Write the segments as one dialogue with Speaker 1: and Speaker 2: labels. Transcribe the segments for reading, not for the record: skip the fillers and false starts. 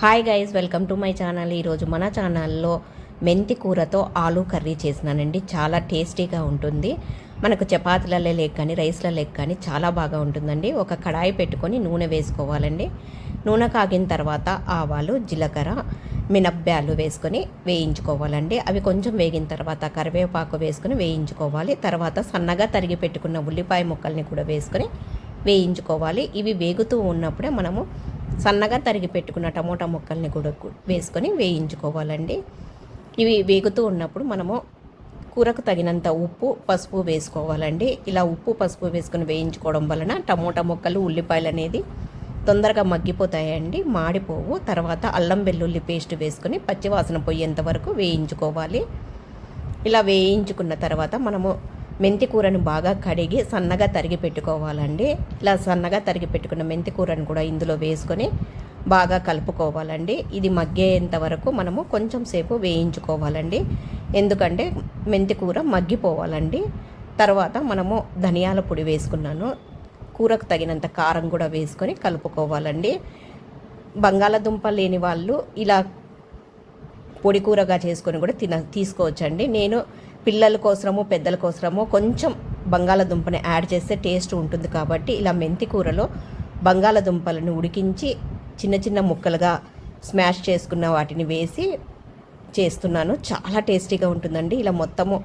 Speaker 1: Hi guys, welcome to my channel. ఈరోజు మన ఛానల్లో మెంతి కూరతో ఆలూ కర్రీ చేసినానండి. చాలా టేస్టీగా ఉంటుంది. మనకు చపాతీలలో లేక కానీ రైస్లలో లేక కానీ చాలా బాగా ఉంటుందండి. ఒక కడాయి పెట్టుకొని నూనె వేసుకోవాలండి. నూనె కాగిన తర్వాత ఆవాలు, జీలకర్ర, మినప్పాలు వేసుకొని వేయించుకోవాలండి. అవి కొంచెం వేగిన తర్వాత కరివేపాకు వేసుకొని వేయించుకోవాలి. తర్వాత సన్నగా తరిగి పెట్టుకున్న ఉల్లిపాయ ముక్కల్ని కూడా వేసుకొని వేయించుకోవాలి. ఇవి వేగుతూ ఉన్నప్పుడే మనము సన్నగా తరిగి పెట్టుకున్న టమోటా ముక్కల్ని కూడా వేసుకొని వేయించుకోవాలండి. ఇవి వేగుతూ ఉన్నప్పుడు మనము కూరకు తగినంత ఉప్పు, పసుపు వేసుకోవాలండి. ఇలా ఉప్పు, పసుపు వేసుకొని వేయించుకోవడం వలన టమోటా ముక్కలు, ఉల్లిపాయలు అనేది తొందరగా మగ్గిపోతాయండి, మాడిపోవు. తర్వాత అల్లం వెల్లుల్లి పేస్ట్ వేసుకొని పచ్చివాసన పోయేంత వరకు వేయించుకోవాలి. ఇలా వేయించుకున్న తర్వాత మనము మెంతి కూరను బాగా కడిగి సన్నగా తరిగి పెట్టుకోవాలండి. ఇలా సన్నగా తరిగి పెట్టుకున్న మెంతి కూరను కూడా ఇందులో వేసుకొని బాగా కలుపుకోవాలండి. ఇది మగ్గేంత వరకు మనము కొంచెం సేపు వేయించుకోవాలండి, ఎందుకంటే మెంతి కూర మగ్గిపోవాలండి. తర్వాత మనము ధనియాల పొడి వేసుకున్నాను, కూరకు తగినంత కారం కూడా వేసుకొని కలుపుకోవాలండి. బంగాళదుంప లేని వాళ్ళు ఇలా పొడి కూరగా చేసుకొని కూడా తీసుకోవచ్చండి. నేను పిల్లల కోసము, పెద్దల కోసము కొంచెం బంగాళదుంపని యాడ్ చేస్తే టేస్ట్ ఉంటుంది కాబట్టి ఇలా మెంతి కూరలో బంగాళదుంపలను ఉడికించి చిన్న చిన్న ముక్కలుగా స్మాష్ చేసుకున్న వాటిని వేసి చేస్తున్నాను. చాలా టేస్టీగా ఉంటుందండి. ఇలా మొత్తము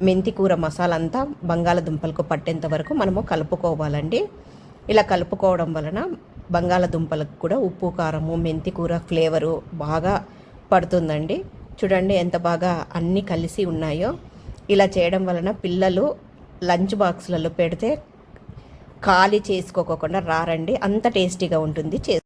Speaker 1: మెంతి కూర మసాలా అంతా బంగాళదుంపలకు పట్టేంత వరకు మనము కలుపుకోవాలండి. ఇలా కలుపుకోవడం వలన బంగాళదుంపలకు కూడా ఉప్పు, కారము, మెంతి కూర ఫ్లేవరు బాగా పడుతుందండి. చూడండి ఎంత బాగా అన్నీ కలిసి ఉన్నాయో. ఇలా చేయడం వలన పిల్లలు లంచ్ బాక్స్లలో పెడితే ఖాళీ చేసుకోకుండా రారండి, అంత టేస్టీగా ఉంటుంది.